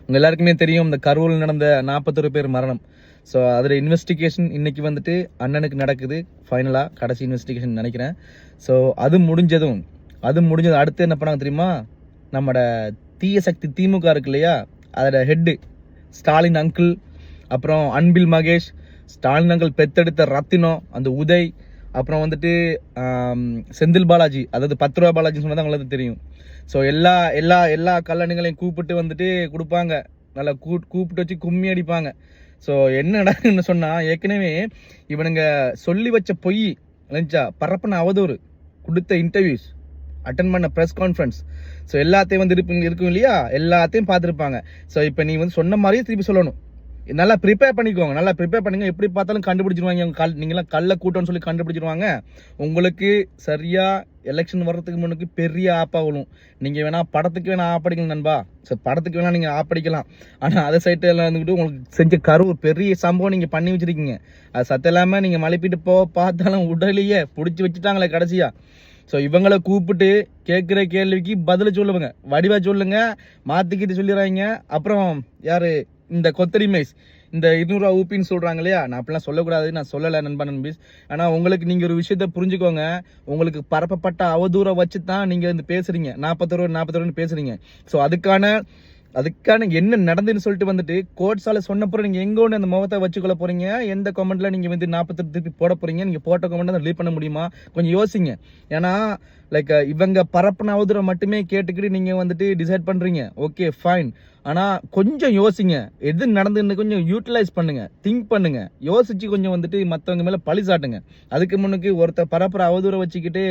உங்கள் எல்லாருக்குமே தெரியும் இந்த கரூரில் நடந்த 41 பேர் மரணம். ஸோ அதில் இன்வெஸ்டிகேஷன் இன்னைக்கு வந்துட்டு அண்ணனுக்கு நடக்குது ஃபைனலாக, கடைசி இன்வெஸ்டிகேஷன் நினைக்கிறேன். ஸோ அது முடிஞ்சதும் அடுத்து என்ன பண்ணாங்க தெரியுமா? நம்மட தீய சக்தி திமுக இருக்கு இல்லையா, அதோட ஹெட்டு ஸ்டாலின் அங்கிள், அப்புறம் அன்பில் மகேஷ், ஸ்டாலின் அங்கிள் பெத்தெடுத்த ரத்தினம் அந்த உதய், அப்புறம் வந்துட்டு செந்தில் பாலாஜி, அதாவது 10 ரூபா பாலாஜின்னு சொன்னது அவங்களுக்கு தெரியும். ஸோ எல்லா கல்லணைகளையும் கூப்பிட்டு வந்துட்டு கொடுப்பாங்க, நல்லா கூப்பிட்டு வச்சு கும்மி அடிப்பாங்க. ஸோ என்ன நடக்குன்னு சொன்னால், ஏற்கனவே இவனுங்க சொல்லி வச்ச பொய் நினச்சா பரப்புன அவதூறு, கொடுத்த இன்டர்வியூஸ், அட்டன் பண்ண ப்ரெஸ் கான்ஃபரன்ஸ், ஸோ எல்லாத்தையும் வந்து இருக்கும் இல்லையா, எல்லாத்தையும் பார்த்துருப்பாங்க. ஸோ இப்போ நீ வந்து சொன்ன மாதிரியே திருப்பி சொல்லணும். நல்லா ப்ரிப்பேர் பண்ணிக்கோங்க, நல்லா ப்ரிப்பேர் பண்ணுங்க. எப்படி பார்த்தாலும் கண்டுபிடிச்சிருவாங்க, நீங்களாம் கள்ள கூட்டம்னு சொல்லி கண்டுபிடிச்சிருவாங்க. உங்களுக்கு சரியாக எலெக்ஷன் வர்றதுக்கு முன்னுக்கு பெரிய ஆப்பாகணும். நீங்கள் வேணா படத்துக்கு வேணா ஆப்படிக்கலாம் நண்பா. ஸோ படத்துக்கு வேணா நீங்கள் ஆப்படிக்கலாம். ஆனால் அதை சைட்டெல்லாம் வந்துக்கிட்டு உங்களுக்கு செஞ்ச கரூர் பெரிய சம்பவம் நீங்கள் பண்ணி வச்சுருக்கீங்க. அது சத்தம் இல்லாமல் நீங்கள் மலைப்பிட்டு பார்த்தாலும் உடலையே பிடிச்சி வச்சுட்டாங்களே கடைசியாக. ஸோ இவங்களை கூப்பிட்டு கேட்குற கேள்விக்கு பதில் சொல்லுவாங்க, வடிவா சொல்லுங்க, மாற்றிக்கிட்டு சொல்லிடுறாங்க. அப்புறம் யார் இந்த கொத்தரி மைஸ், இந்த 200 ரூபா ஊப்பின்னு சொல்கிறாங்க இல்லையா, நான் அப்படிலாம் சொல்லக்கூடாது, நான் சொல்லலை நண்பா நண்பீஸ். ஆனால் உங்களுக்கு நீங்கள் ஒரு விஷயத்த புரிஞ்சுக்கோங்க, உங்களுக்கு பரப்பப்பட்ட அவதூறை வச்சு தான் நீங்கள் வந்து பேசுகிறீங்க, 41 பேசுகிறீங்க. ஸோ அதுக்கான என்ன நடந்துன்னு சொல்லிட்டு வந்துட்டு கோட்ஸால சொன்னப்பறம் நீங்கள் எங்கே ஒன்று அந்த முகத்தை வச்சுக்கொள்ள போகிறீங்க, எந்த கமெண்ட்டில் நீங்கள் வந்து 42 திருப்பி போட போகிறீங்க, நீங்கள் போட்ட கமெண்ட் ரிலீவ் பண்ண முடியுமா, கொஞ்சம் யோசிங்க. ஏன்னா லைக் இவங்க பரப்புன அவதூறை மட்டுமே கேட்டுக்கிட்டு நீங்கள் வந்துட்டு டிசைட் பண்ணுறீங்க, ஓகே ஃபைன். ஆனால் கொஞ்சம் யோசிங்க, எது நடந்துன்னு கொஞ்சம் யூட்டிலைஸ் பண்ணுங்க, திங்க் பண்ணுங்க, யோசிச்சு கொஞ்சம் வந்துட்டு மற்றவங்க மேலே பழி சாட்டுங்க. அதுக்கு முன்னுக்கு ஒருத்தர் பரப்புற அவதூறை வச்சுக்கிட்டு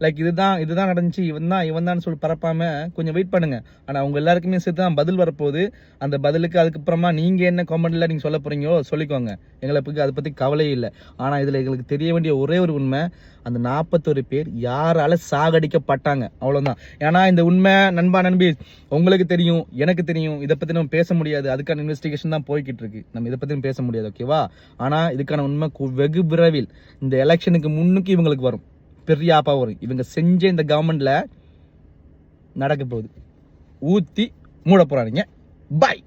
லைக் இதுதான் நடந்துச்சு, இவன் தான் சொல்லி பரப்பாம கொஞ்சம் வெயிட் பண்ணுங்க. ஆனால் அவங்க எல்லாருக்குமே சேர்த்து தான் பதில் வரப்போகுது. அந்த பதிலுக்கு அதுக்கப்புறமா நீங்கள் என்ன கமெண்ட்ல நீங்கள் சொல்ல போறீங்களோ சொல்லிக்கோங்க, எங்களுக்கு அதை பற்றி கவலையே இல்லை. ஆனால் இதில் எங்களுக்கு தெரிய வேண்டிய ஒரே ஒரு உண்மை, அந்த 41 பேர் யாரால சாகடிக்கப்பட்டாங்க, அவ்வளோதான். ஏன்னா இந்த உண்மை நண்பா நண்பி உங்களுக்கு தெரியும், எனக்கு தெரியும், இதை பற்றி நம்ம பேச முடியாது, அதுக்கான இன்வெஸ்டிகேஷன் தான் போய்கிட்டு இருக்கு, நம்ம இதை பற்றியும் பேச முடியாது, ஓகேவா? ஆனால் இதுக்கான உண்மை வெகு விரைவில் இந்த எலெக்ஷனுக்கு முன்னுக்கு இவங்களுக்கு வரும், பெரிய ஆப்பா வரும். இவங்க செஞ்ச இந்த கவர்மெண்ட்ல நடக்க போகுது, ஊற்றி மூட போறாங்க. பாய்.